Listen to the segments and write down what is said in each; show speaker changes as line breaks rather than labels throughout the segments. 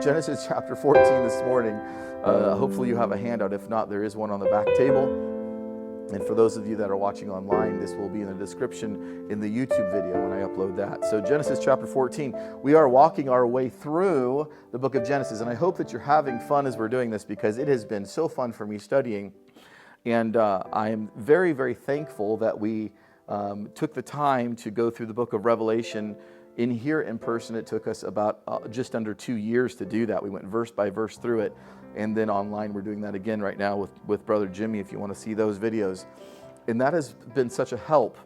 Genesis chapter 14 this morning. Hopefully you have a handout. If not, there is one on the back table. And for those of you that are watching online, this will be in the description in the YouTube video when I upload that. So Genesis chapter 14, we are walking our way through the book of Genesis. And I hope that you're having fun as we're doing this, because it has been so fun for me studying. And I am very, very thankful that we took the time to go through the book of Revelation in here in person. It took us about just under 2 years to do that. We went verse by verse through it. And then online, we're doing that again right now with Brother Jimmy, if you want to see those videos. And that has been such a help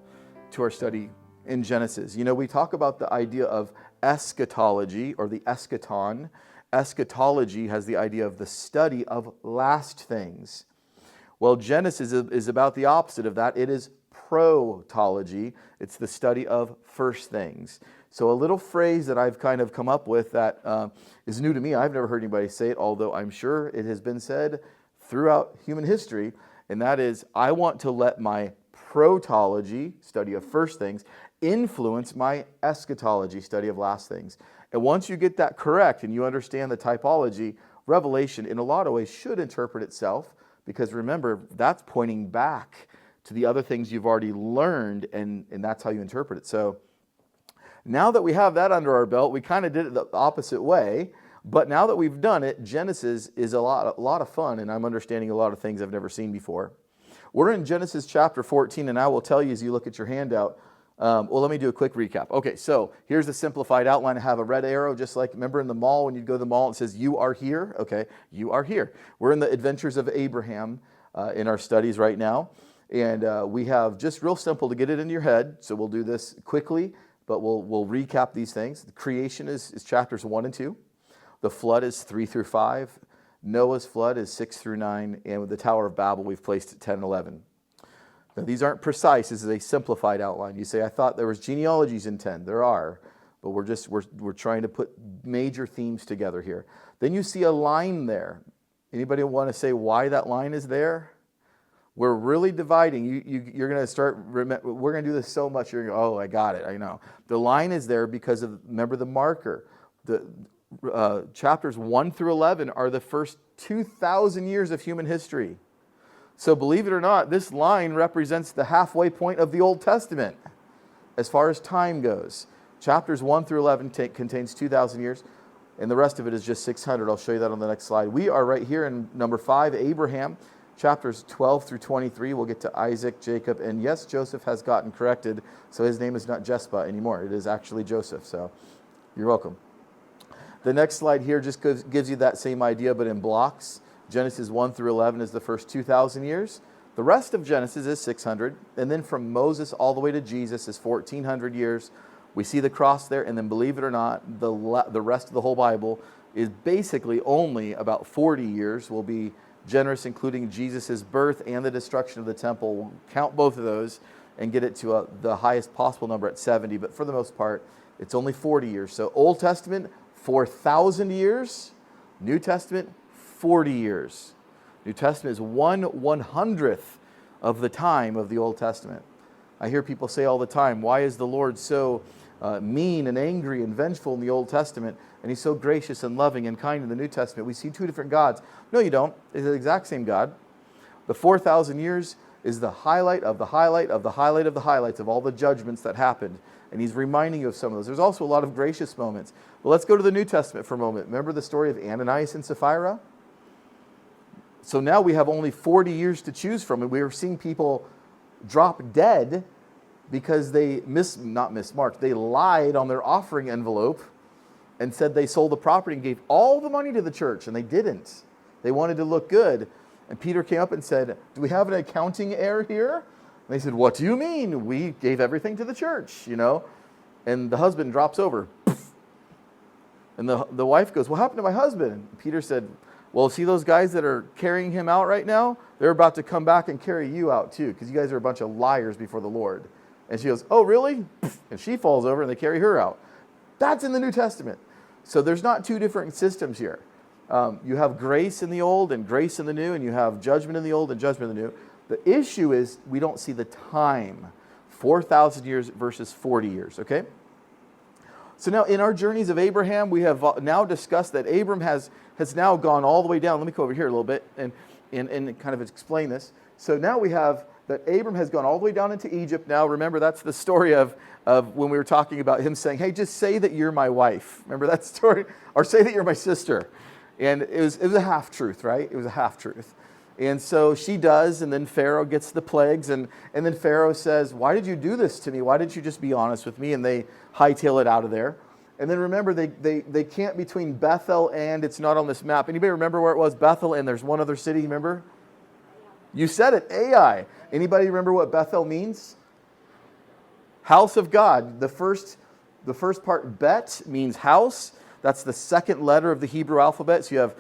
to our study in Genesis. You know, we talk about the idea of eschatology, or the eschaton. Eschatology has the idea of the study of last things. Well, Genesis is about the opposite of that. It is protology. It's the study of first things. So a little phrase that I've kind of come up with that is new to me. I've never heard anybody say it, although I'm sure it has been said throughout human history. And that is, I want to let my protology, study of first things, influence my eschatology, study of last things. And once you get that correct and you understand the typology, Revelation in a lot of ways should interpret itself, because remember, that's pointing back to the other things you've already learned, and that's how you interpret it. So now that we have that under our belt, we kind of did it the opposite way, but now that we've done it, Genesis is a lot of fun, and I'm understanding a lot of things I've never seen before. We're in Genesis chapter 14, and I will tell you as you look at your handout. Let me do a quick recap. Okay, so here's the simplified outline. I have a red arrow, just like, remember in the mall, when you go to the mall, it says, you are here. Okay, you are here. We're in the adventures of Abraham in our studies right now, and we have just real simple to get it into your head, so we'll do this quickly. But we'll recap these things. The creation is chapters 1 and 2. The flood is 3 through 5. Noah's flood is 6 through 9. And with the Tower of Babel, we've placed at 10 and 11. Now, these aren't precise. This is a simplified outline. You say, I thought there was genealogies in 10. There are. But we're trying to put major themes together here. Then you see a line there. Anybody want to say why that line is there? We're really dividing. You're going to start, we're going to do this so much, you're going to go, oh, I got it, I know. The line is there because of, remember the marker. The chapters 1 through 11 are the first 2,000 years of human history. So believe it or not, this line represents the halfway point of the Old Testament as far as time goes. Chapters 1 through 11 contains 2,000 years, and the rest of it is just 600. I'll show you that on the next slide. We are right here in number 5, Abraham. Chapters 12 through 23, we'll get to Isaac, Jacob, and yes, Joseph has gotten corrected, so his name is not Jespa anymore. It is actually Joseph, so you're welcome. The next slide here just gives you that same idea, but in blocks. Genesis 1 through 11 is the first 2,000 years. The rest of Genesis is 600, and then from Moses all the way to Jesus is 1,400 years. We see the cross there, and then believe it or not, the rest of the whole Bible is basically only about 40 years. Will be generous, including Jesus' birth and the destruction of the temple. We'll count both of those and get it to the highest possible number at 70, but for the most part, it's only 40 years. So Old Testament, 4,000 years. New Testament, 40 years. New Testament is 1/100th of the time of the Old Testament. I hear people say all the time, why is the Lord so mean and angry and vengeful in the Old Testament, and he's so gracious and loving and kind in the New Testament? We see two different gods. No, you don't. It's the exact same God. The 4,000 years is the highlight of the highlight of the highlight of the highlights of all the judgments that happened, and he's reminding you of some of those. There's also a lot of gracious moments. But let's go to the New Testament for a moment. Remember the story of Ananias and Sapphira? So now we have only 40 years to choose from, and we are seeing people drop dead because they they lied on their offering envelope and said they sold the property and gave all the money to the church, and they didn't. They wanted to look good. And Peter came up and said, do we have an accounting error here? And they said, what do you mean? We gave everything to the church, you know? And the husband drops over. And the wife goes, what happened to my husband? And Peter said, well, see those guys that are carrying him out right now? They're about to come back and carry you out too, because you guys are a bunch of liars before the Lord. And she goes, oh, really? And she falls over and they carry her out. That's in the New Testament. So there's not two different systems here. You have grace in the old and grace in the new, and you have judgment in the old and judgment in the new. The issue is we don't see the time. 4,000 years versus 40 years, okay? So now in our journeys of Abraham, we have now discussed that Abram has now gone all the way down. Let me go over here a little bit and kind of explain this. So now we have that Abram has gone all the way down into Egypt. Now remember, that's the story of when we were talking about him saying, hey, just say that you're my wife. Remember that story? Or say that you're my sister. And it was a half-truth, right? It was a half-truth. And so she does, and then Pharaoh gets the plagues, and then Pharaoh says, why did you do this to me? Why didn't you just be honest with me? And they hightail it out of there. And then remember, they camp between Bethel and, it's not on this map. Anybody remember where it was? Bethel, and there's one other city, remember? You said it, Ai. Anybody remember what Bethel means? House of God. The first part, Bet, means house. That's the second letter of the Hebrew alphabet. So you have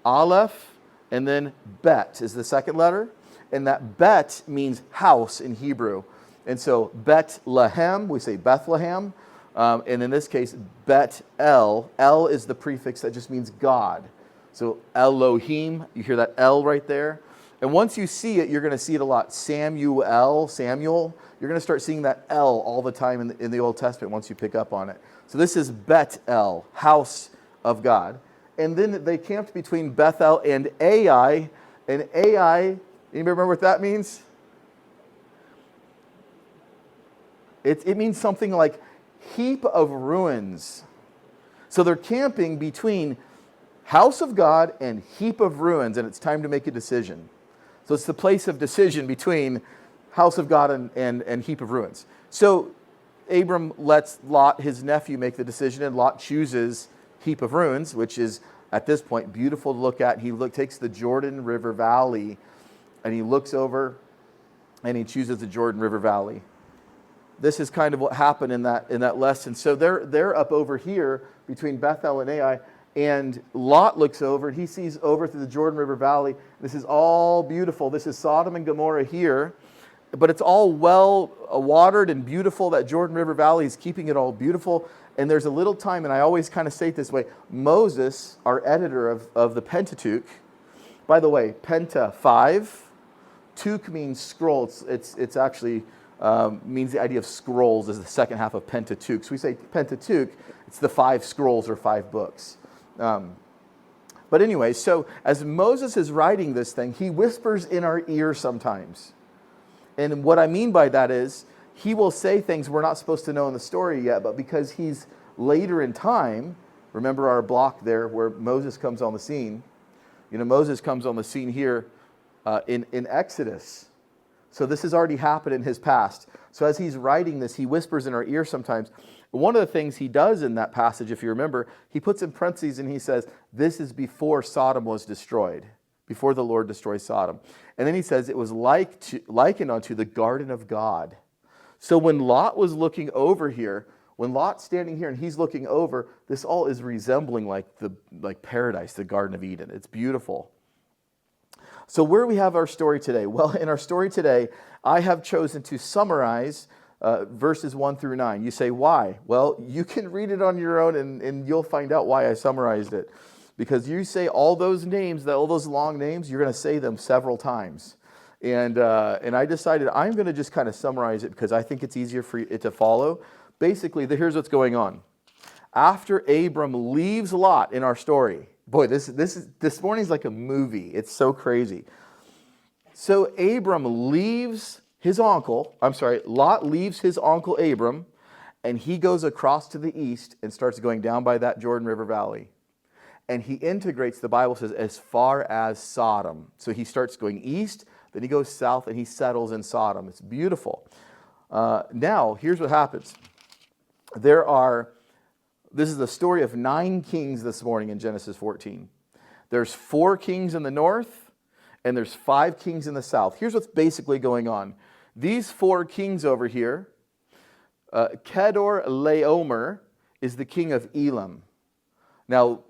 Aleph, and then Bet is the second letter. And that Bet means house in Hebrew. And so Bethlehem, we say Bethlehem. And in this case, Bet-El. El is the prefix that just means God. So Elohim, you hear that L right there. And once you see it, you're going to see it a lot. Samuel. You're going to start seeing that L all the time in the Old Testament once you pick up on it. So this is Bet-El, house of God. And then they camped between Bethel and Ai. And Ai, anybody remember what that means? It means something like heap of ruins. So they're camping between house of God and heap of ruins, and it's time to make a decision. So it's the place of decision between house of God and heap of ruins. So Abram lets Lot, his nephew, make the decision, and Lot chooses heap of ruins, which is, at this point, beautiful to look at. He takes the Jordan River Valley, and he looks over, and he chooses the Jordan River Valley. This is kind of what happened in that lesson. So they're up over here between Bethel and Ai, and Lot looks over, and he sees over through the Jordan River Valley. This is all beautiful. This is Sodom and Gomorrah here, but it's all well watered and beautiful. That Jordan River Valley is keeping it all beautiful. And there's a little time, and I always kind of say it this way, Moses, our editor of the Pentateuch, by the way, Penta, 5, Tuch means scroll. It's actually means the idea of scrolls is the second half of Pentateuch. So we say Pentateuch, it's the 5 scrolls or 5 books. But anyway, so as Moses is writing this thing, he whispers in our ear sometimes. And what I mean by that is, he will say things we're not supposed to know in the story yet, but because he's later in time, remember our block there where Moses comes on the scene. You know, Moses comes on the scene here in Exodus. So this has already happened in his past. So as he's writing this, he whispers in our ear sometimes. One of the things he does in that passage, if you remember, he puts in parentheses and he says, this is before Sodom was destroyed, before the Lord destroyed Sodom. And then he says it was likened unto the garden of God. So when Lot was looking over here, when Lot's standing here and he's looking over, this all is resembling like paradise, the Garden of Eden. It's beautiful. So where do we have our story today? Well, in our story today, I have chosen to summarize verses 1 through 9. You say, why? Well, you can read it on your own and you'll find out why I summarized it. Because you say all those names, all those long names, you're going to say them several times. And I decided I'm going to just kind of summarize it because I think it's easier for it to follow. Basically, here's what's going on. After Abram leaves Lot in our story, boy, this morning's like a movie. It's so crazy. So Abram leaves his uncle, Lot leaves his uncle Abram, and he goes across to the east and starts going down by that Jordan River Valley. And he integrates, the Bible says, as far as Sodom. So he starts going east, then he goes south, and he settles in Sodom. It's beautiful. Now, here's what happens. This is the story of 9 kings this morning in Genesis 14. There's 4 kings in the north, and there's 5 kings in the south. Here's what's basically going on. These 4 kings over here, Kedor Laomer is the king of Elam. Now,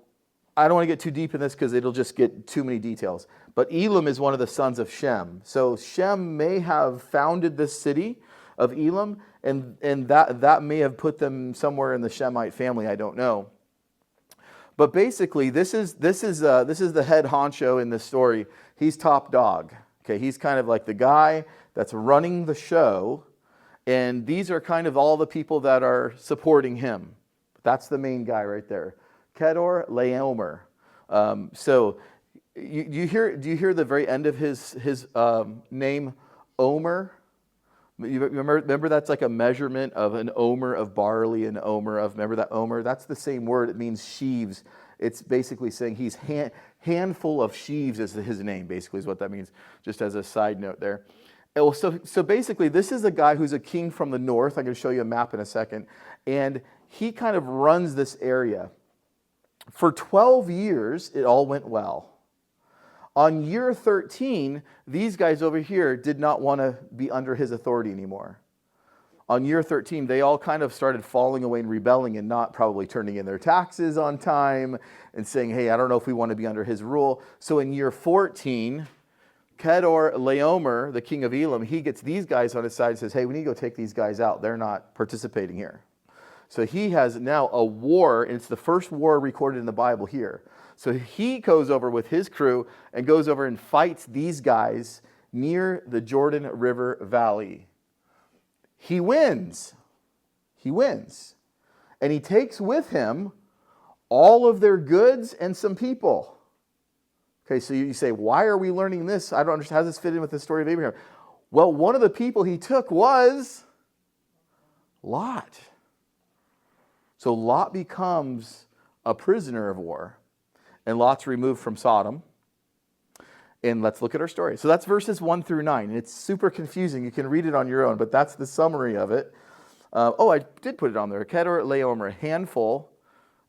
I don't want to get too deep in this because it'll just get too many details. But Elam is one of the sons of Shem. So Shem may have founded this city of Elam, and that may have put them somewhere in the Shemite family. I don't know. But basically, this is the head honcho in this story. He's top dog. Okay, he's kind of like the guy that's running the show, and these are kind of all the people that are supporting him. That's the main guy right there. Kedor Laomer. So do you hear the very end of his name, Omer? You remember that's like a measurement of an omer of barley, an omer of, remember that omer? That's the same word. It means sheaves. It's basically saying he's handful of sheaves is his name, basically is what that means, just as a side note there. So basically, this is a guy who's a king from the north. I'm going to show you a map in a second. And he kind of runs this area. For 12 years, it all went well. On year 13, these guys over here did not want to be under his authority anymore. On year 13, they all kind of started falling away and rebelling and not probably turning in their taxes on time and saying, hey, I don't know if we want to be under his rule. So in year 14, Kedor Laomer, the king of Elam, he gets these guys on his side and says, hey, we need to go take these guys out. They're not participating here. So he has now a war, and it's the first war recorded in the Bible here. So he goes over with his crew and goes over and fights these guys near the Jordan River Valley. He wins. He wins. And he takes with him all of their goods and some people. Okay, so you say, why are we learning this? I don't understand. How does this fit in with the story of Abraham? Well, one of the people he took was Lot. So Lot becomes a prisoner of war. And Lot's removed from Sodom. And let's look at our story. So that's verses 1 through 9. It's super confusing. You can read it on your own, but that's the summary of it. I did put it on there. Kedor Laomer, a handful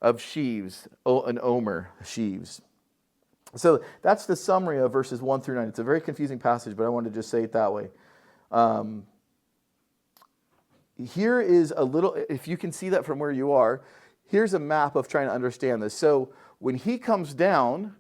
of sheaves, an omer, sheaves. So that's the summary of verses 1 through 9. It's a very confusing passage, but I wanted to just say it that way. Here is a little, if you can see that from where you are, here's a map of trying to understand this. So when he comes down,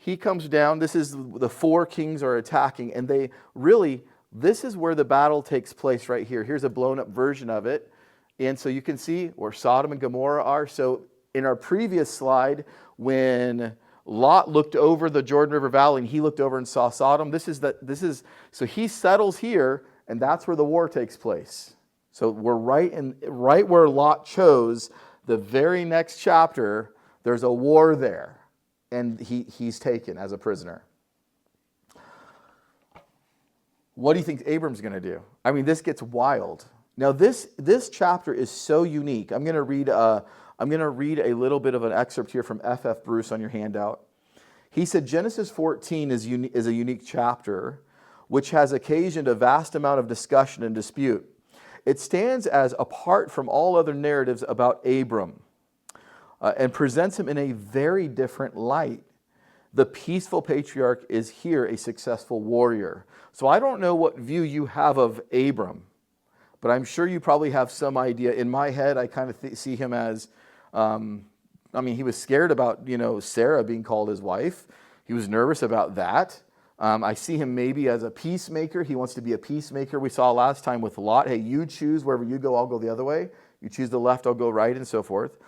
this is the four kings are attacking, and they really, this is where the battle takes place right here. Here's a blown up version of it. And so you can see where Sodom and Gomorrah are. So in our previous slide, when Lot looked over the Jordan River Valley and he looked over and saw Sodom, so he settles here, and that's where the war takes place. So we're right where Lot chose. The very next chapter, there's a war there, and he's taken as a prisoner. What do you think Abram's going to do? I mean, this gets wild. Now, this chapter is so unique. I'm going to read a little bit of an excerpt here from F.F. Bruce on your handout. He said, Genesis 14 is a unique chapter, which has occasioned a vast amount of discussion and dispute. It stands as apart from all other narratives about Abram and presents him in a very different light. The peaceful patriarch is here a successful warrior. So I don't know what view you have of Abram, but I'm sure you probably have some idea. In my head, I kind of see him as, he was scared about, Sarah being called his wife. He was nervous about that. I see him maybe as a peacemaker. He wants to be a peacemaker. We saw last time with Lot, hey, you choose wherever you go, I'll go the other way. You choose the left, I'll go right, and so forth.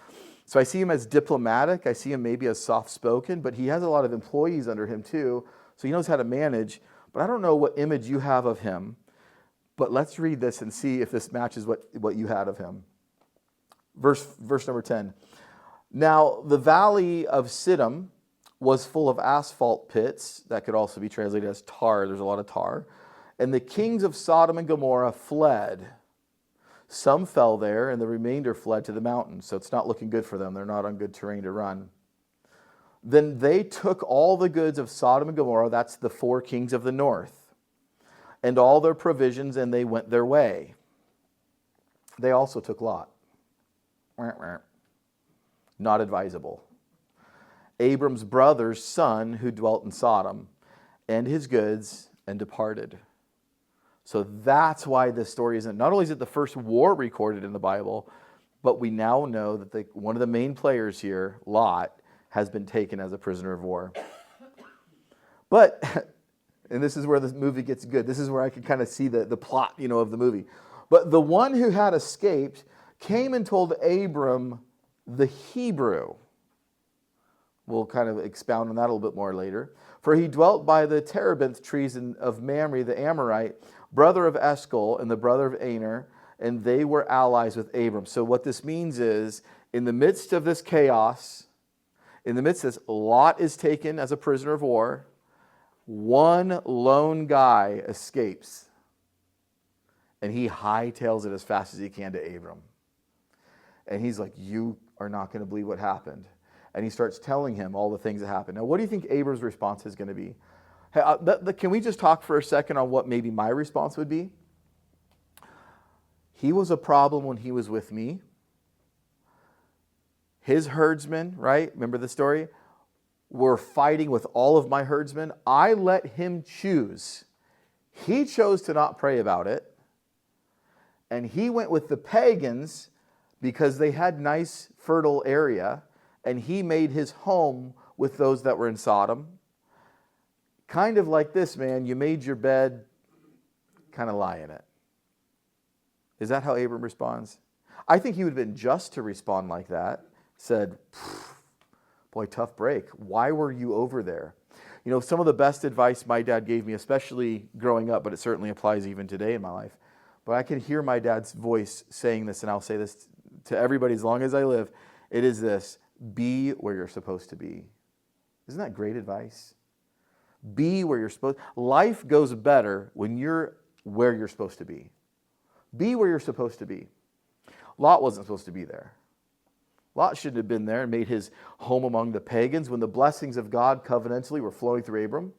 So I see him as diplomatic. I see him maybe as soft-spoken, but he has a lot of employees under him too, so he knows how to manage. But I don't know what image you have of him, but let's read this and see if this matches what you had of him. Verse number 10. Now the valley of Siddim was full of asphalt pits. That could also be translated as tar. There's a lot of tar. And the kings of Sodom and Gomorrah fled. Some fell there, and the remainder fled to the mountains. So it's not looking good for them. They're not on good terrain to run. Then they took all the goods of Sodom and Gomorrah, that's the four kings of the north, and all their provisions, and they went their way. They also took Lot. Not advisable. Abram's brother's son who dwelt in Sodom, and his goods, and departed. So that's why this story isn't, not only is it the first war recorded in the Bible, but we now know that one of the main players here, Lot, has been taken as a prisoner of war. But, and this is where the movie gets good. This is where I can kind of see the plot, of the movie. But the one who had escaped came and told Abram the Hebrew. We'll kind of expound on that a little bit more later. For he dwelt by the terebinth trees of Mamre the Amorite, brother of Eshcol and the brother of Aner, and they were allies with Abram. So what this means is in the midst of this chaos, in the midst of this, Lot is taken as a prisoner of war. One lone guy escapes. And he hightails it as fast as he can to Abram. And he's like, you are not going to believe what happened. And he starts telling him all the things that happened. Now, what do you think Abram's response is going to be? Hey, can we just talk for a second on what maybe my response would be? He was a problem when he was with me. His herdsmen, right? Remember the story? Were fighting with all of my herdsmen. I let him choose. He chose to not pray about it. And he went with the pagans because they had nice, fertile area. And he made his home with those that were in Sodom. Kind of like this, man. You made your bed, kind of lie in it. Is that how Abram responds? I think he would have been just to respond like that. Said, boy, tough break. Why were you over there? You know, some of the best advice my dad gave me, especially growing up, but it certainly applies even today in my life. But I can hear my dad's voice saying this, and I'll say this to everybody as long as I live. It is this: be where you're supposed to be. Isn't that great advice? Be where you're supposed. Life goes better when you're where you're supposed to be. Be where you're supposed to be. Lot wasn't supposed to be there. Lot shouldn't have been there and made his home among the pagans when the blessings of God covenantally were flowing through Abram.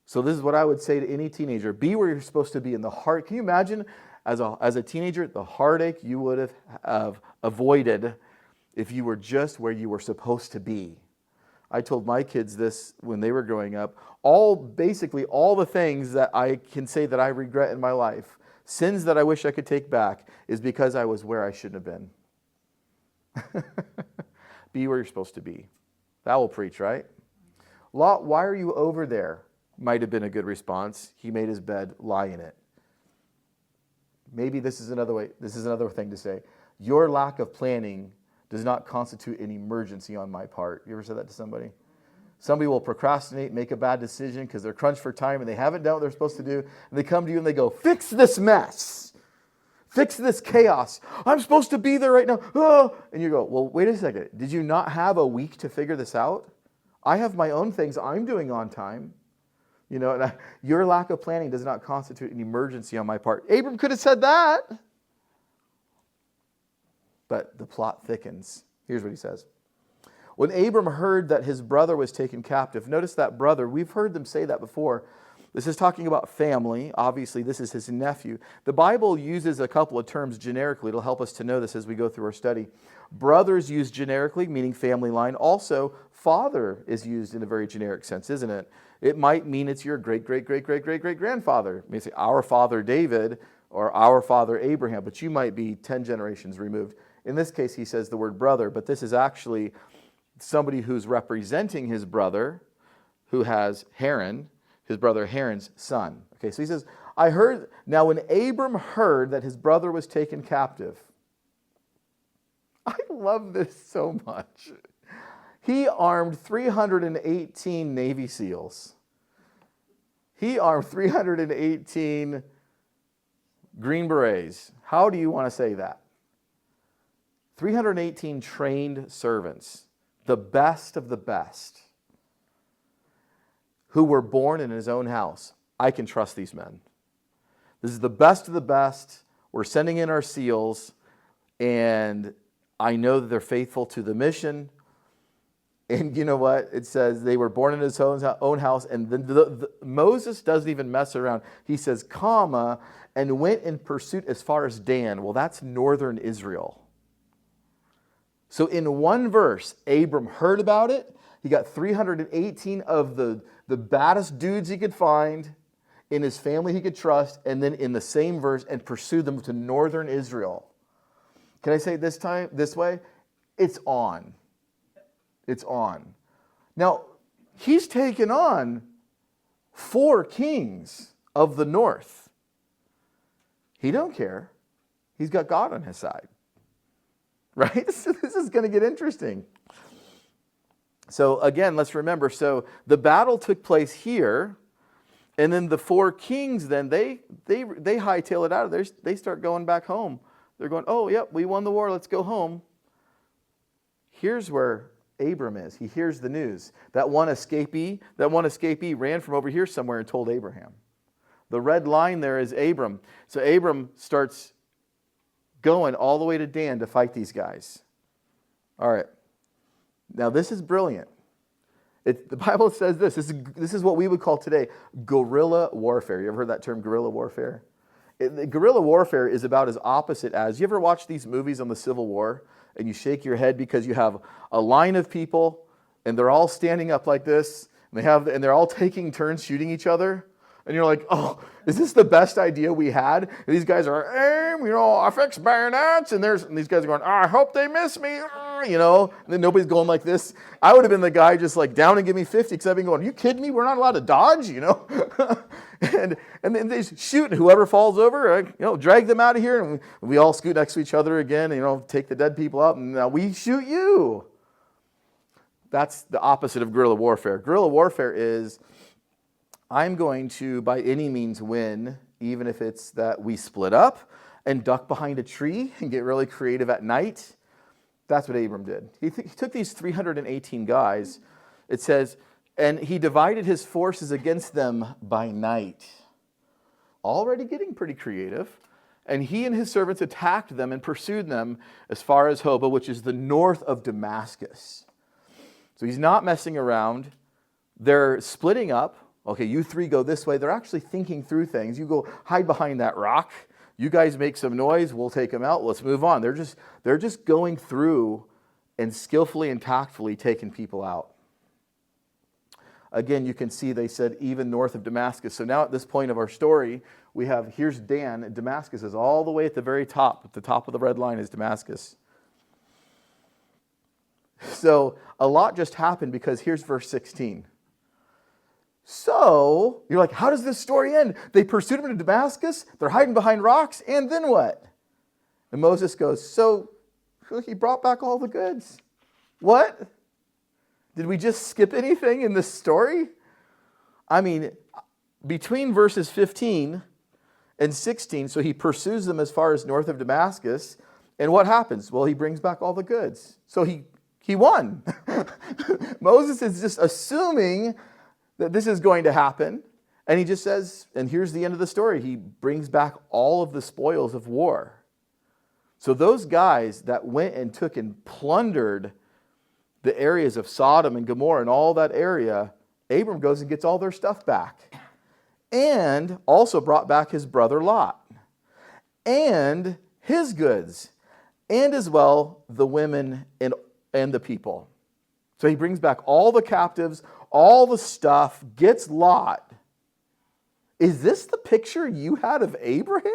So this is what I would say to any teenager. Be where you're supposed to be in the heart. Can you imagine as a teenager the heartache you would have avoided if you were just where you were supposed to be? I told my kids this when they were growing up. Basically all the things that I can say that I regret in my life, sins that I wish I could take back, is because I was where I shouldn't have been. Be where you're supposed to be. That will preach, right? Lot, why are you over there? Might have been a good response. He made his bed, lie in it. Maybe this is another way. This is another thing to say. Your lack of planning does not constitute an emergency on my part. You ever said that to somebody? Somebody will procrastinate, make a bad decision because they're crunched for time and they haven't done what they're supposed to do. And they come to you and they go, fix this mess. Fix this chaos. I'm supposed to be there right now. Oh. And you go, well, wait a second. Did you not have a week to figure this out? I have my own things I'm doing on time. You know, and your lack of planning does not constitute an emergency on my part. Abram could have said that. But the plot thickens. Here's what he says. When Abram heard that his brother was taken captive, notice that brother, we've heard them say that before. This is talking about family. Obviously, this is his nephew. The Bible uses a couple of terms generically. It'll help us to know this as we go through our study. Brothers used generically, meaning family line. Also, father is used in a very generic sense, isn't it? It might mean it's your great-great-great-great-great-great-grandfather. You may say, our father David or our father Abraham, but you might be 10 generations removed. In this case, he says the word brother, but this is actually somebody who's representing his brother who has Haran, his brother Haran's son. Okay, so he says, I heard, now when Abram heard that his brother was taken captive, I love this so much. He armed 318 Navy SEALs. He armed 318 Green Berets. How do you want to say that? 318 trained servants, the best of the best, who were born in his own house. I can trust these men. This is the best of the best. We're sending in our SEALs, and I know that they're faithful to the mission. And you know what? It says they were born in his own house, and Moses doesn't even mess around. He says, comma, and went in pursuit as far as Dan. Well, that's northern Israel. So in one verse, Abram heard about it. He got 318 of the baddest dudes he could find in his family he could trust, and then in the same verse, and pursued them to northern Israel. Can I say it this way? It's on. It's on. Now, he's taken on 4 kings of the north. He don't care. He's got God on his side. Right? So this is going to get interesting. So again, let's remember, so the battle took place here, and then the 4 kings, then they hightail it out of there. They start going back home. They're going, oh, yep, we won the war. Let's go home. here's where Abram is. He hears the news. That one escapee ran from over here somewhere and told Abraham. The red line there is Abram. So Abram starts going all the way to Dan to fight these guys. All right. Now this is brilliant. The Bible says this. This is what we would call today guerrilla warfare. You ever heard that term, guerrilla warfare? Guerrilla warfare is about as opposite as, you ever watch these movies on the Civil War and you shake your head because you have a line of people and they're all standing up like this and they're all taking turns shooting each other? And you're like, oh, is this the best idea we had? And these guys are, I fix bayonets. And these guys are going, I hope they miss me. And then nobody's going like this. I would have been the guy just like, down and give me 50. Because I've been going, are you kidding me? We're not allowed to dodge, and then they shoot. And whoever falls over, drag them out of here. And we all scoot next to each other again, take the dead people out. And now we shoot you. That's the opposite of guerrilla warfare. Guerrilla warfare is, I'm going to, by any means, win, even if it's that we split up and duck behind a tree and get really creative at night. That's what Abram did. He took these 318 guys, it says, and he divided his forces against them by night. Already getting pretty creative. And he and his servants attacked them and pursued them as far as Hobah, which is the north of Damascus. So he's not messing around. They're splitting up. Okay, you three go this way. They're actually thinking through things. You go hide behind that rock. You guys make some noise. We'll take them out. Let's move on. They're just going through and skillfully and tactfully taking people out. Again, you can see they said even north of Damascus. So now at this point of our story, here's Dan, and Damascus is all the way at the very top. At the top of the red line is Damascus. So a lot just happened because here's verse 16. So, you're like, how does this story end? They pursued him to Damascus, they're hiding behind rocks, and then what? And Moses goes, so he brought back all the goods. What? Did we just skip anything in this story? I mean, between verses 15 and 16, so he pursues them as far as north of Damascus, and what happens? Well, he brings back all the goods. So he won. Moses is just assuming that this is going to happen. And he just says, and here's the end of the story. He brings back all of the spoils of war. So those guys that went and took and plundered the areas of Sodom and Gomorrah and all that area, Abram goes and gets all their stuff back. And also brought back his brother Lot. And his goods. And as well, the women and the people. So he brings back all the captives, all the stuff, gets Lot. Is this the picture you had of Abraham?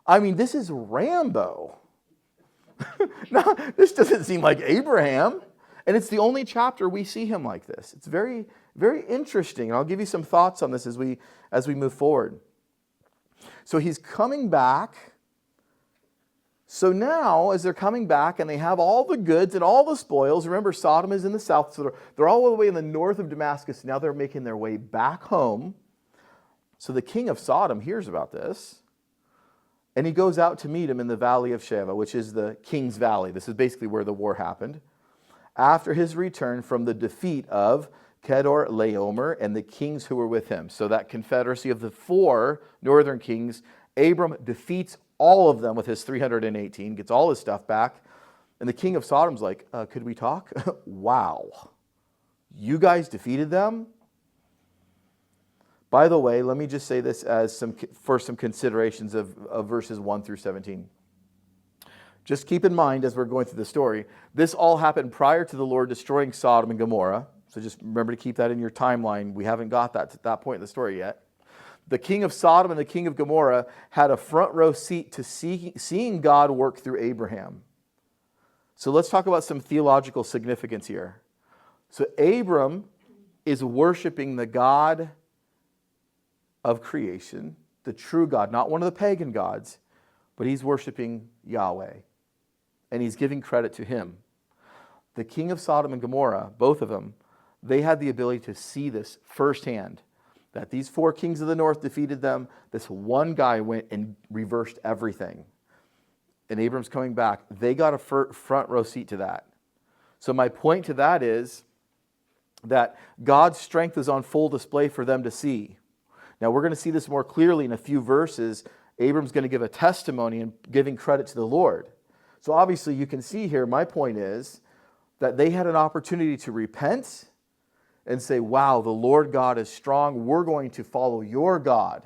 I mean, this is Rambo. No, this doesn't seem like Abraham. And it's the only chapter we see him like this. It's very, very interesting. And I'll give you some thoughts on this as we move forward. So he's coming back. So now, as they're coming back and they have all the goods and all the spoils, remember Sodom is in the south, so they're all the way in the north of Damascus. Now they're making their way back home. So the king of Sodom hears about this, and he goes out to meet him in the valley of Sheva, which is the king's valley. This is basically where the war happened. After his return from the defeat of Kedorlaomer and the kings who were with him. So that confederacy of the 4 northern kings, Abram defeats all of them with his 318, gets all his stuff back. And the king of Sodom's like, could we talk? Wow. You guys defeated them? By the way, let me just say this as some considerations of verses 1 through 17. Just keep in mind as we're going through the story, this all happened prior to the Lord destroying Sodom and Gomorrah. So just remember to keep that in your timeline. We haven't got that to that point in the story yet. The king of Sodom and the king of Gomorrah had a front row seat to seeing God work through Abraham. So let's talk about some theological significance here. So Abram is worshiping the God of creation, the true God, not one of the pagan gods, but he's worshiping Yahweh. And he's giving credit to him. The king of Sodom and Gomorrah, both of them, they had the ability to see this firsthand. That these 4 kings of the north defeated them. This one guy went and reversed everything. And Abram's coming back. They got a front row seat to that. So my point to that is that God's strength is on full display for them to see. Now we're going to see this more clearly in a few verses. Abram's going to give a testimony and giving credit to the Lord. So obviously you can see here, my point is that they had an opportunity to repent and say, wow, the Lord God is strong. We're going to follow your God.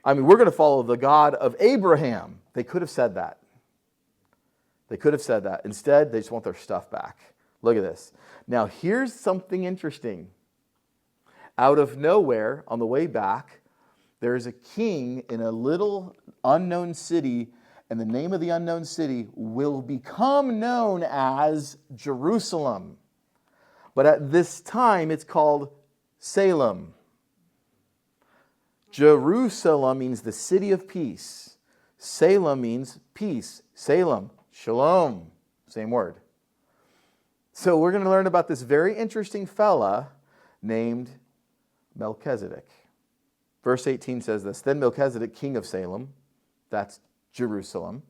I mean, we're going to follow the God of Abraham. They could have said that. They could have said that. Instead, they just want their stuff back. Look at this. Now, here's something interesting. Out of nowhere, on the way back, there is a king in a little unknown city, and the name of the unknown city will become known as Jerusalem. But at this time, it's called Salem. Jerusalem means the city of peace. Salem means peace. Salem, shalom, same word. So we're going to learn about this very interesting fella named Melchizedek. Verse 18 says this, then Melchizedek, king of Salem, that's Jerusalem,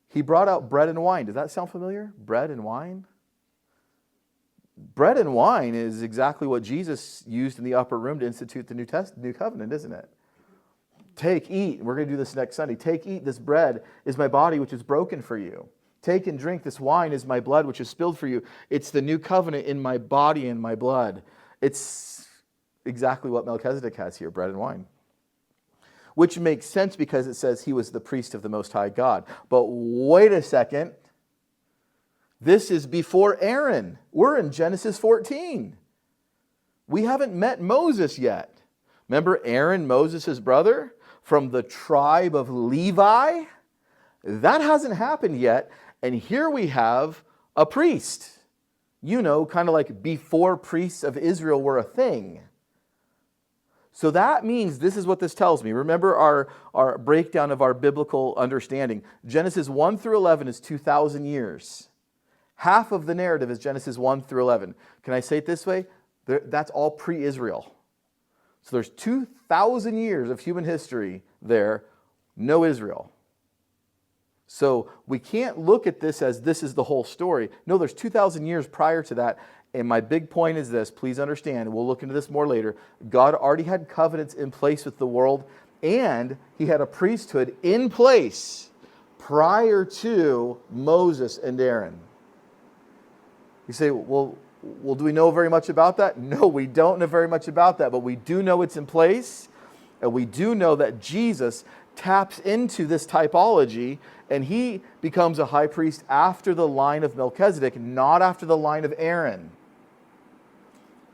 he brought out bread and wine. Does that sound familiar? Bread and wine? Bread and wine is exactly what Jesus used in the upper room to institute the new covenant, isn't it? Take, eat. We're going to do this next Sunday. Take, eat. This bread is my body, which is broken for you. Take and drink. This wine is my blood, which is spilled for you. It's the new covenant in my body and my blood. It's exactly what Melchizedek has here, bread and wine. Which makes sense because it says he was the priest of the Most High God. But wait a second. This is before Aaron. We're in Genesis 14. We haven't met Moses yet. Remember Aaron, Moses' brother, from the tribe of Levi? That hasn't happened yet. And here we have a priest. You know, kind of like before priests of Israel were a thing. So that means, this is what this tells me. Remember our breakdown of our biblical understanding. Genesis 1 through 11 is 2,000 years. Half of the narrative is Genesis 1 through 11. Can I say it this way? That's all pre-Israel. So there's 2,000 years of human history there, no Israel. So we can't look at this as this is the whole story. No, there's 2,000 years prior to that. And my big point is this, please understand, and we'll look into this more later. God already had covenants in place with the world, and he had a priesthood in place prior to Moses and Aaron. You say, well, do we know very much about that? No, we don't know very much about that, but we do know it's in place, and we do know that Jesus taps into this typology, and he becomes a high priest after the line of Melchizedek, not after the line of Aaron.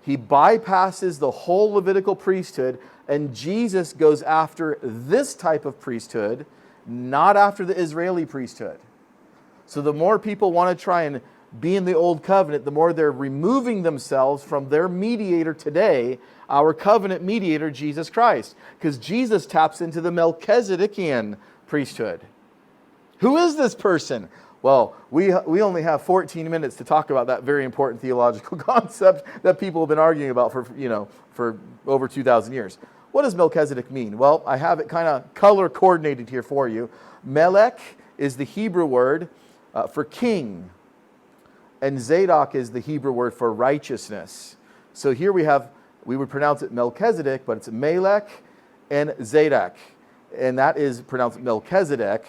He bypasses the whole Levitical priesthood, and Jesus goes after this type of priesthood, not after the Israeli priesthood. So the more people want to try and be in the old covenant, the more they're removing themselves from their mediator today, our covenant mediator, Jesus Christ. Because Jesus taps into the Melchizedekian priesthood. Who is this person? Well, we only have 14 minutes to talk about that very important theological concept that people have been arguing about for over 2,000 years. What does Melchizedek mean? Well, I have it kind of color coordinated here for you. Melech is the Hebrew word for king. And Zadok is the Hebrew word for righteousness. So here we would pronounce it Melchizedek, but it's Melech and Zadok. And that is pronounced Melchizedek.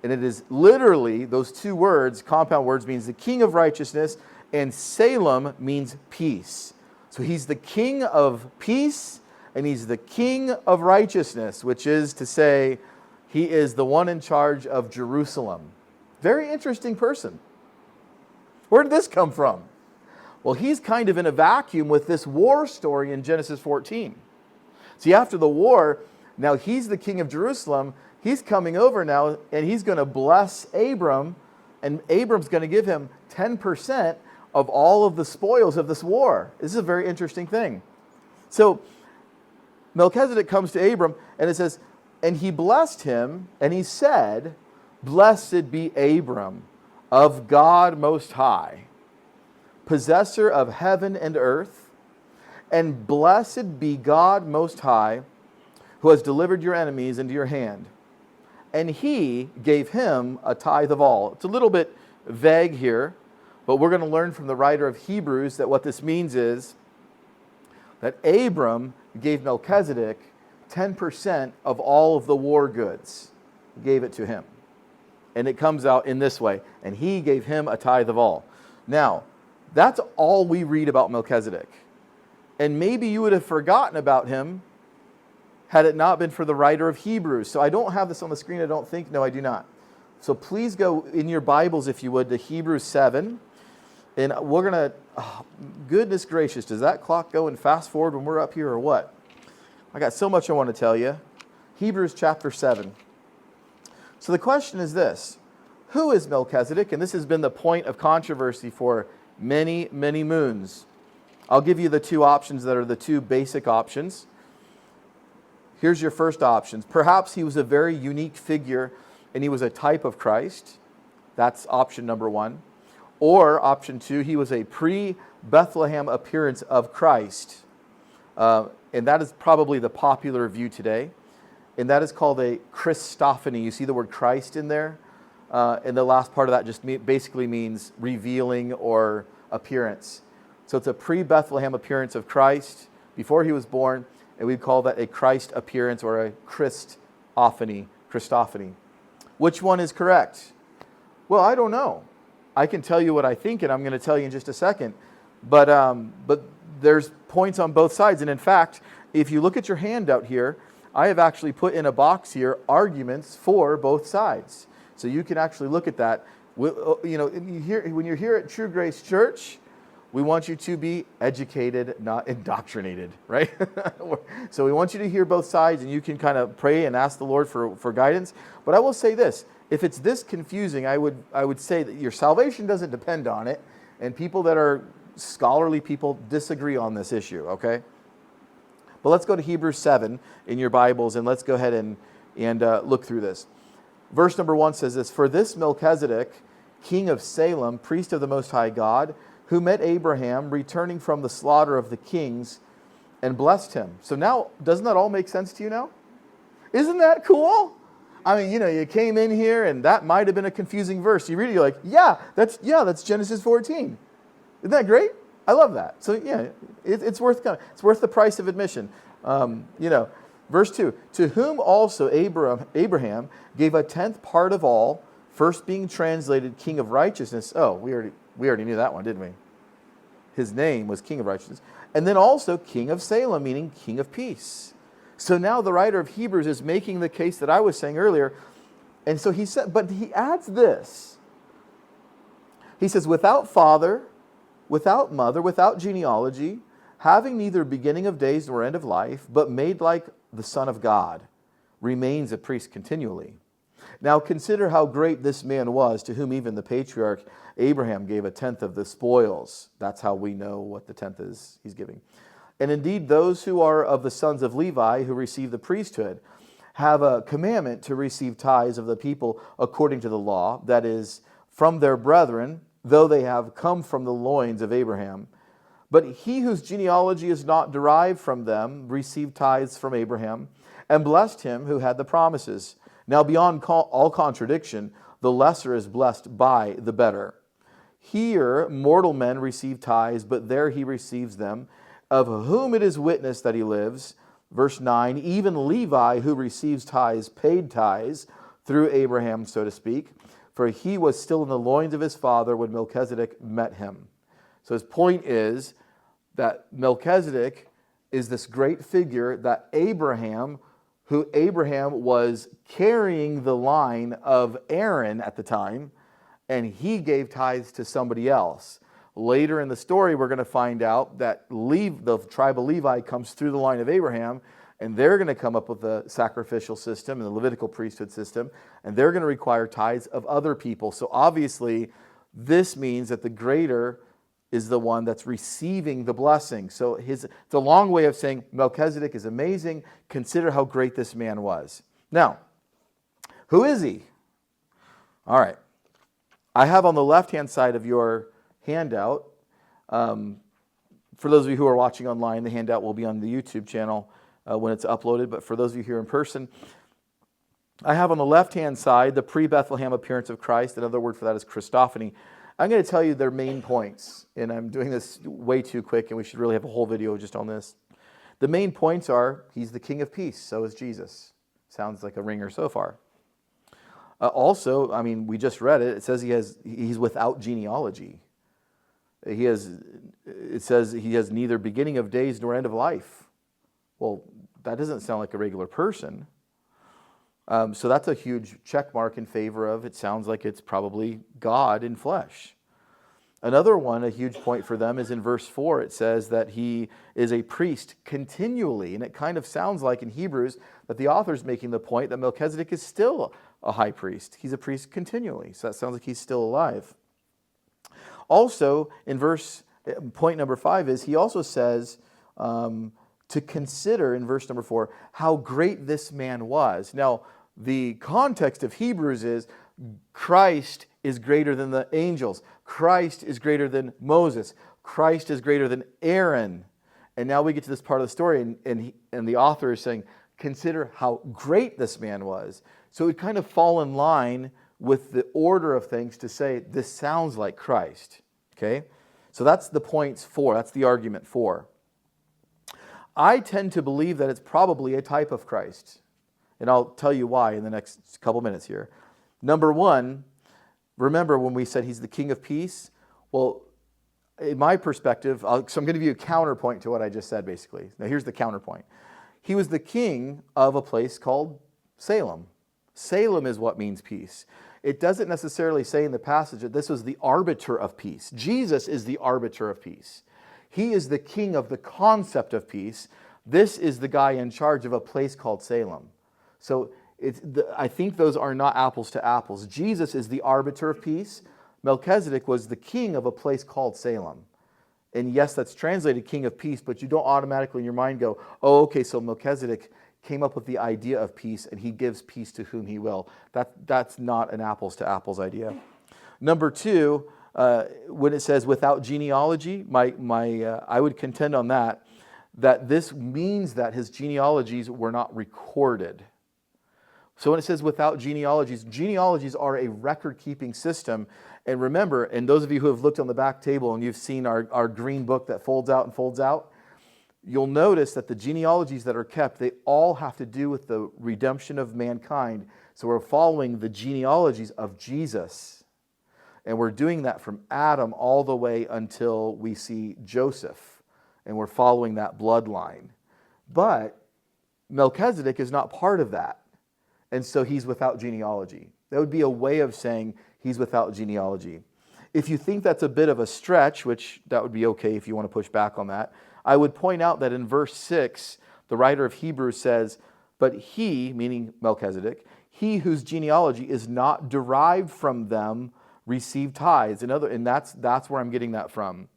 And it is literally, those two words, compound words, means the king of righteousness, and Salem means peace. So he's the king of peace, and he's the king of righteousness, which is to say, he is the one in charge of Jerusalem. Very interesting person. Where did this come from? Well, he's kind of in a vacuum with this war story in Genesis 14. See, after the war, now he's the king of Jerusalem. He's coming over now, and he's going to bless Abram, and Abram's going to give him 10% of all of the spoils of this war. This is a very interesting thing. So Melchizedek comes to Abram, and it says, and he blessed him, and he said, blessed be Abram, of God Most High, possessor of heaven and earth, and blessed be God Most High, who has delivered your enemies into your hand. And he gave him a tithe of all. It's a little bit vague here, But we're going to learn from the writer of Hebrews that what this means is that Abram gave Melchizedek 10% of all of the war goods. He gave it to him. And it comes out in this way. And he gave him a tithe of all. Now, that's all we read about Melchizedek. And maybe you would have forgotten about him had it not been for the writer of Hebrews. So I don't have this on the screen, I don't think. No, I do not. So please go in your Bibles, if you would, to Hebrews 7. And we're going to, goodness gracious, does that clock go and fast forward when we're up here or what? I got so much I want to tell you. Hebrews chapter 7. So the question is this: who is Melchizedek? And this has been the point of controversy for many, many moons. I'll give you the two options that are the two basic options. Here's your first option. Perhaps he was a very unique figure and he was a type of Christ. That's option number one. Or option two, he was a pre-Bethlehem appearance of Christ. And that is probably the popular view today. And that is called a Christophany. You see the word Christ in there? And the last part of that just basically means revealing or appearance. So it's a pre-Bethlehem appearance of Christ before he was born. And we'd call that a Christ appearance or a Christophany. Which one is correct? Well, I don't know. I can tell you what I think, and I'm going to tell you in just a second. But there's points on both sides. And in fact, if you look at your handout here, I have actually put in a box here arguments for both sides. So you can actually look at that. You know, when you're here at True Grace Church, we want you to be educated, not indoctrinated, right? So we want you to hear both sides, and you can kind of pray and ask the Lord for guidance. But I will say this: if it's this confusing, I would say that your salvation doesn't depend on it, and people that are scholarly people disagree on this issue, okay? But let's go to Hebrews 7 in your Bibles, and let's go ahead and look through this. Verse number 1 says this: "For this Melchizedek, king of Salem, priest of the Most High God, who met Abraham returning from the slaughter of the kings and blessed him." So now, doesn't that all make sense to you now? Isn't that cool? I mean, you know, you came in here and that might have been a confusing verse. You read it, you're like, that's Genesis 14. Isn't that great? I love that. So yeah, it's worth coming. It's worth the price of admission. Verse 2, "To whom also Abraham gave a tenth part of all, first being translated King of Righteousness." Oh, we already knew that one, didn't we? His name was King of Righteousness. And then also King of Salem, meaning King of Peace. So now the writer of Hebrews is making the case that I was saying earlier. And so he said, but he adds this. He says, "Without father, without mother, without genealogy, having neither beginning of days nor end of life, but made like the Son of God, remains a priest continually. Now consider how great this man was, to whom even the patriarch Abraham gave a tenth of the spoils." That's how we know what the tenth is he's giving. "And indeed those who are of the sons of Levi, who receive the priesthood, have a commandment to receive tithes of the people according to the law, that is, from their brethren, though they have come from the loins of Abraham. But he whose genealogy is not derived from them received tithes from Abraham, and blessed him who had the promises. Now beyond all contradiction, the lesser is blessed by the better. Here mortal men receive tithes, but there he receives them, of whom it is witness that he lives." Verse 9, "Even Levi, who receives tithes, paid tithes through Abraham, so to speak, for he was still in the loins of his father when Melchizedek met him." So his point is that Melchizedek is this great figure that Abraham was carrying the line of Aaron at the time, and he gave tithes to somebody else. Later in the story, we're going to find out that the tribe of Levi comes through the line of Abraham, and they're going to come up with the sacrificial system and the Levitical priesthood system, and they're going to require tithes of other people. So obviously, this means that the greater is the one that's receiving the blessing. So it's a long way of saying Melchizedek is amazing. Consider how great this man was. Now, who is he? All right. I have on the left-hand side of your handout, for those of you who are watching online, the handout will be on the YouTube channel when it's uploaded. But for those of you here in person, I have on the left-hand side the pre-Bethlehem appearance of Christ. Another word for that is Christophany. I'm going to tell you their main points, and I'm doing this way too quick, and we should really have a whole video just on this. The main points are, he's the King of Peace, so is Jesus. Sounds like a ringer so far. Also, I mean, we just read it. It says he's without genealogy. It says he has neither beginning of days nor end of life. Well, that doesn't sound like a regular person. So that's a huge check mark in favor of, it sounds like it's probably God in flesh. Another one, a huge point for them, is in verse 4. It says that he is a priest continually. And it kind of sounds like in Hebrews that the author's making the point that Melchizedek is still a high priest. He's a priest continually. So that sounds like he's still alive. Also, in point number 5 is, he also says to consider, in verse number 4, how great this man was. Now, the context of Hebrews is Christ is greater than the angels. Christ is greater than Moses. Christ is greater than Aaron. And now we get to this part of the story, and the author is saying, consider how great this man was. So it would kind of fall in line with the order of things to say, this sounds like Christ. Okay? So that's the points 4. That's the argument 4. I tend to believe that it's probably a type of Christ. And I'll tell you why in the next couple minutes here. Number 1, remember when we said he's the King of Peace? Well, in my perspective, so I'm going to give you a counterpoint to what I just said, basically. Now, here's the counterpoint. He was the king of a place called Salem. Salem is what means peace. It doesn't necessarily say in the passage that this was the arbiter of peace. Jesus is the arbiter of peace. He is the king of the concept of peace. This is the guy in charge of a place called Salem. So I think those are not apples to apples. Jesus is the arbiter of peace. Melchizedek was the king of a place called Salem. And yes, that's translated king of peace, but you don't automatically in your mind go, oh, okay, so Melchizedek came up with the idea of peace and he gives peace to whom he will. That's not an apples to apples idea. Number 2, when it says without genealogy, I would contend on that this means that his genealogies were not recorded. So when it says without genealogies are a record-keeping system. And remember, and those of you who have looked on the back table and you've seen our green book that folds out and folds out, you'll notice that the genealogies that are kept, they all have to do with the redemption of mankind. So we're following the genealogies of Jesus. And we're doing that from Adam all the way until we see Joseph. And we're following that bloodline. But Melchizedek is not part of that. And so he's without genealogy. That would be a way of saying he's without genealogy. If you think that's a bit of a stretch, which that would be okay if you want to push back on that, I would point out that in verse 6, the writer of Hebrews says, but he, meaning Melchizedek, he whose genealogy is not derived from them, received tithes. And that's where I'm getting that from.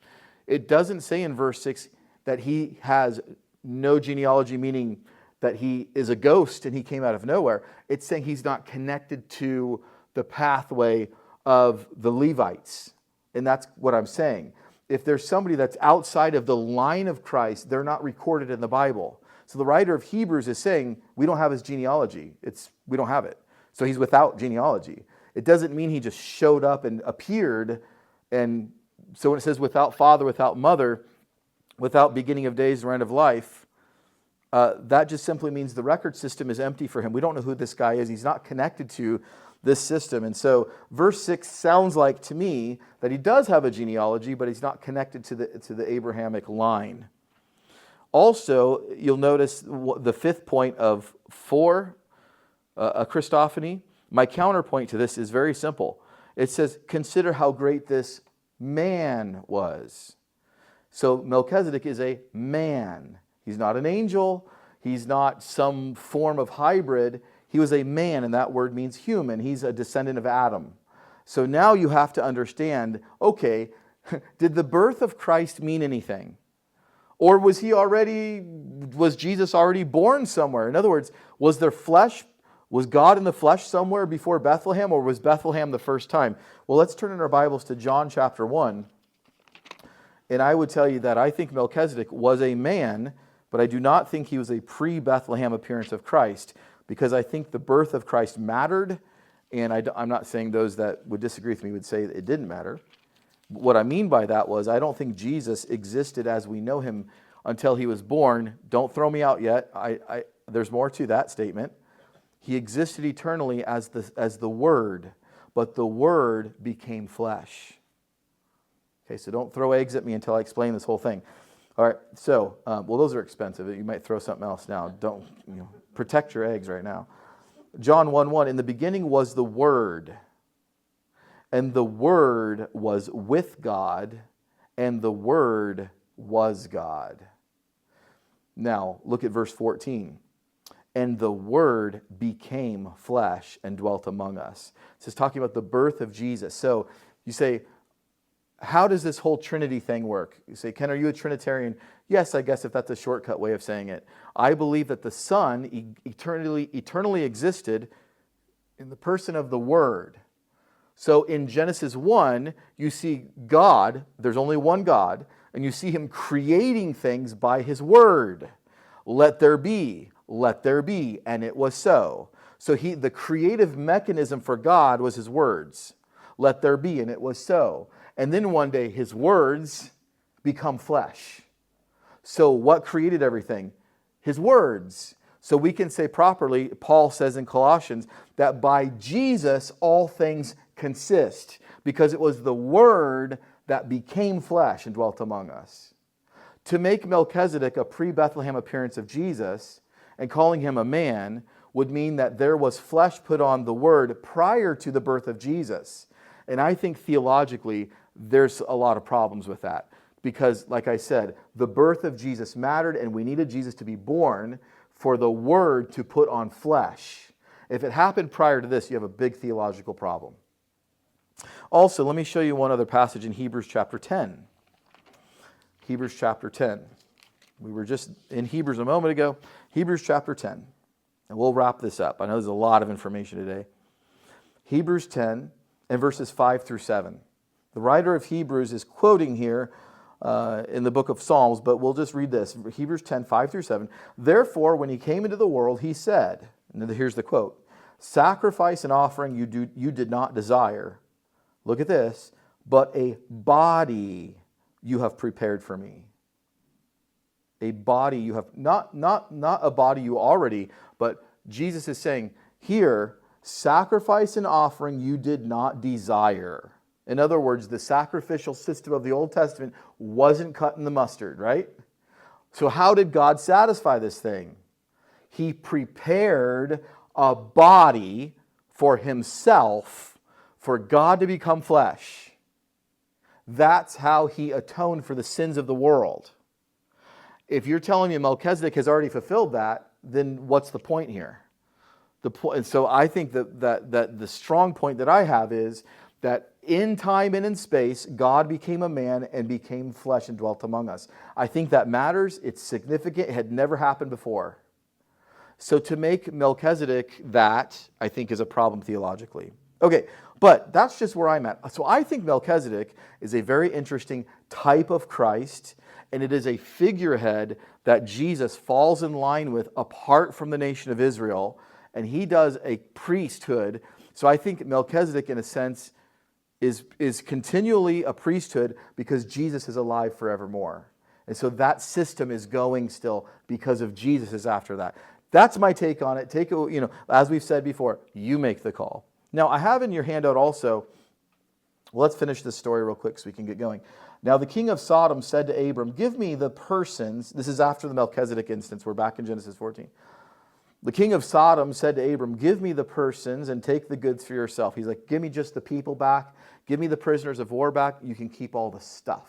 It doesn't say in verse 6 that he has no genealogy, meaning that he is a ghost and he came out of nowhere. It's saying he's not connected to the pathway of the Levites. And that's what I'm saying. If there's somebody that's outside of the line of Christ, they're not recorded in the Bible. So the writer of Hebrews is saying, we don't have his genealogy. We don't have it. So he's without genealogy. It doesn't mean he just showed up and appeared. And so when it says without father, without mother, without beginning of days or end of life, that just simply means the record system is empty for him. We don't know who this guy is. He's not connected to this system. And so verse 6 sounds like to me that he does have a genealogy, but he's not connected to the Abrahamic line. Also, you'll notice the 5th point of 4, a Christophany. My counterpoint to this is very simple. It says, consider how great this man was. So Melchizedek is a man. He's not an angel. He's not some form of hybrid. He was a man, and that word means human. He's a descendant of Adam. So now you have to understand, okay, did the birth of Christ mean anything? Or was Jesus already born somewhere? In other words, was God in the flesh somewhere before Bethlehem, or was Bethlehem the first time? Well, let's turn in our Bibles to John chapter 1. And I would tell you that I think Melchizedek was a man, but I do not think he was a pre-Bethlehem appearance of Christ, because I think the birth of Christ mattered, and I'm not saying those that would disagree with me would say it didn't matter. What I mean by that was, I don't think Jesus existed as we know him until he was born. Don't throw me out yet. There's more to that statement. He existed eternally as the Word, but the Word became flesh. Okay, so don't throw eggs at me until I explain this whole thing. All right, so, well, those are expensive. You might throw something else now. Don't, protect your eggs right now. John 1:1, in the beginning was the Word, and the Word was with God, and the Word was God. Now, look at verse 14. And the Word became flesh and dwelt among us. This is talking about the birth of Jesus. So you say, how does this whole Trinity thing work? You say, Ken, are you a Trinitarian? Yes, I guess if that's a shortcut way of saying it. I believe that the Son eternally existed in the person of the Word. So in Genesis 1, you see God, there's only one God, and you see him creating things by his Word. Let there be, and it was so. So the creative mechanism for God was his words. Let there be, and it was so. And then one day his words become flesh. So what created everything? His words. So we can say properly, Paul says in Colossians, that by Jesus all things consist, because it was the Word that became flesh and dwelt among us. To make Melchizedek a pre-Bethlehem appearance of Jesus and calling him a man would mean that there was flesh put on the Word prior to the birth of Jesus. And I think theologically there's a lot of problems with that. Because, like I said, the birth of Jesus mattered, and we needed Jesus to be born for the Word to put on flesh. If it happened prior to this, you have a big theological problem. Also, let me show you one other passage in Hebrews chapter 10. Hebrews chapter 10. We were just in Hebrews a moment ago. Hebrews chapter 10. And we'll wrap this up. I know there's a lot of information today. Hebrews 10 and verses 5 through 7. The writer of Hebrews is quoting here in the book of Psalms, but we'll just read this. Hebrews 10, 5 through 7. Therefore, when he came into the world, he said, and here's the quote, sacrifice and offering you did not desire. Look at this. But a body you have prepared for me. A body you have, not a body you already, but Jesus is saying here, sacrifice and offering you did not desire. In other words, the sacrificial system of the Old Testament wasn't cutting the mustard, right? So how did God satisfy this thing? He prepared a body for himself, for God to become flesh. That's how he atoned for the sins of the world. If you're telling me Melchizedek has already fulfilled that, then what's the point here? And so I think that the strong point that I have is that in time and in space, God became a man and became flesh and dwelt among us. I think that matters. It's significant. It had never happened before. So to make Melchizedek that, I think, is a problem theologically. Okay, but that's just where I'm at. So I think Melchizedek is a very interesting type of Christ, and it is a figurehead that Jesus falls in line with apart from the nation of Israel, and he does a priesthood. So I think Melchizedek, in a sense, is continually a priesthood because Jesus is alive forevermore. And so that system is going still because of Jesus is after that. That's my take on it. As we've said before, you make the call. Now, I have in your handout also, let's finish this story real quick so we can get going. Now, the king of Sodom said to Abram, give me the persons. This is after the Melchizedek instance. We're back in Genesis 14. The king of Sodom said to Abram, give me the persons and take the goods for yourself. He's like, give me just the people back. Give me the prisoners of war back. You can keep all the stuff.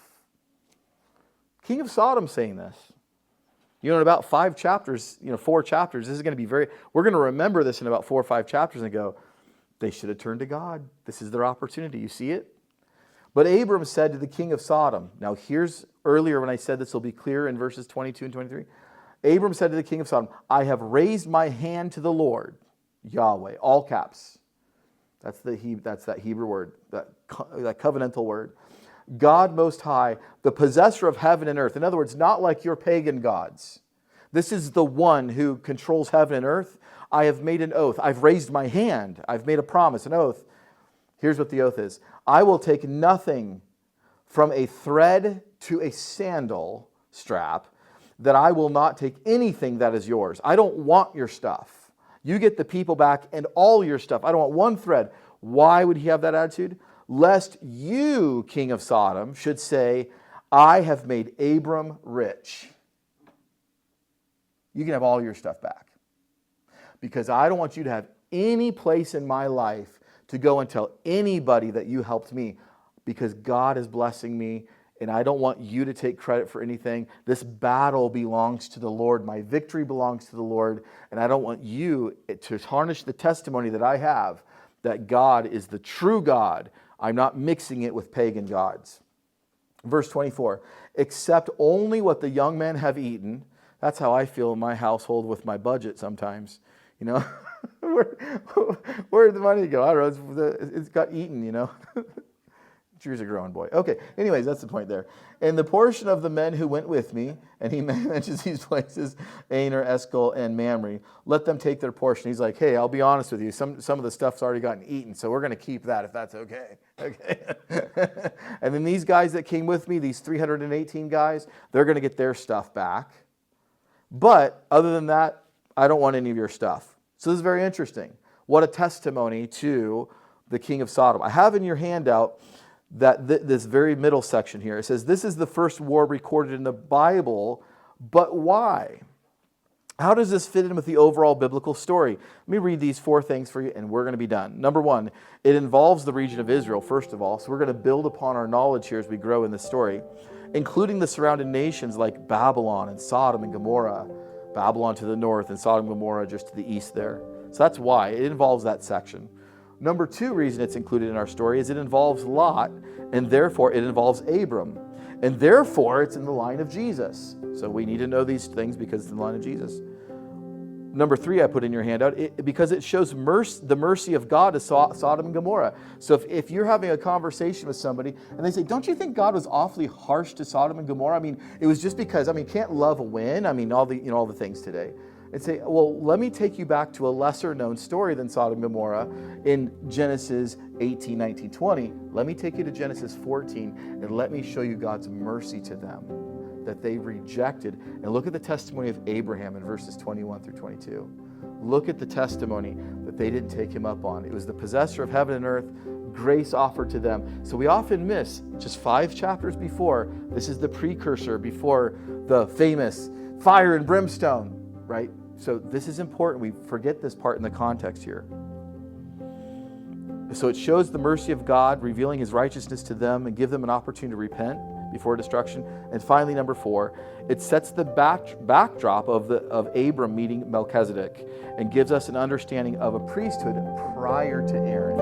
King of Sodom saying this. In about 5 chapters, 4 chapters, this is going to be we're going to remember this in about 4 or 5 chapters and go, they should have turned to God. This is their opportunity. You see it? But Abram said to the king of Sodom. Now here's earlier when I said this will be clear in verses 22 and 23. Abram said to the king of Sodom, I have raised my hand to the Lord, Yahweh, all caps. That's that Hebrew word, that covenantal word. God Most High, the possessor of heaven and earth. In other words, not like your pagan gods. This is the one who controls heaven and earth. I have made an oath. I've raised my hand. I've made a promise, an oath. Here's what the oath is. I will take nothing from a thread to a sandal strap, that I will not take anything that is yours. I don't want your stuff. You get the people back and all your stuff. I don't want one thread. Why would he have that attitude? Lest you, king of Sodom, should say, I have made Abram rich. You can have all your stuff back. Because I don't want you to have any place in my life to go and tell anybody that you helped me, because God is blessing me, and I don't want you to take credit for anything. This battle belongs to the Lord. My victory belongs to the Lord, and I don't want you to tarnish the testimony that I have that God is the true God. I'm not mixing it with pagan gods. Verse 24, except only what the young men have eaten. That's how I feel in my household with my budget sometimes. You know, where'd the money go? I don't know. It's got eaten, you know. Drew's a growing boy. Okay, anyways, that's the point there. And the portion of the men who went with me, and he mentions these places, Aner, Eshcol, and Mamre, let them take their portion. He's like, hey, I'll be honest with you. Some of the stuff's already gotten eaten, so we're going to keep that if that's okay. Okay. And then these guys that came with me, these 318 guys, they're going to get their stuff back. But other than that, I don't want any of your stuff. So this is very interesting. What a testimony to the king of Sodom. I have in your handout that this very middle section here. It says, this is the first war recorded in the Bible, but why? How does this fit in with the overall biblical story? Let me read these 4 things for you, and we're going to be done. Number 1, it involves the region of Israel, first of all. So we're going to build upon our knowledge here as we grow in this story, including the surrounding nations like Babylon and Sodom and Gomorrah. Babylon to the north and Sodom and Gomorrah just to the east there. So that's why. It involves that section. Number 2 reason it's included in our story is it involves Lot, and therefore it involves Abram. And therefore it's in the line of Jesus. So we need to know these things because it's in the line of Jesus. Number 3 I put in your handout, because it shows the mercy of God to Sodom and Gomorrah. So if you're having a conversation with somebody and they say, don't you think God was awfully harsh to Sodom and Gomorrah? I mean, it was just because, can't love win? All the things today. And say, well, let me take you back to a lesser known story than Sodom and Gomorrah in Genesis 18, 19, 20. Let me take you to Genesis 14 and let me show you God's mercy to them that they rejected. And look at the testimony of Abraham in verses 21 through 22. Look at the testimony that they didn't take him up on. It was the possessor of heaven and earth, grace offered to them. So we often miss just 5 chapters before. This is the precursor before the famous fire and brimstone, right? So this is important. We forget this part in the context here. So it shows the mercy of God, revealing his righteousness to them and give them an opportunity to repent before destruction. And finally, number 4, it sets the backdrop of Abram meeting Melchizedek and gives us an understanding of a priesthood prior to Aaron.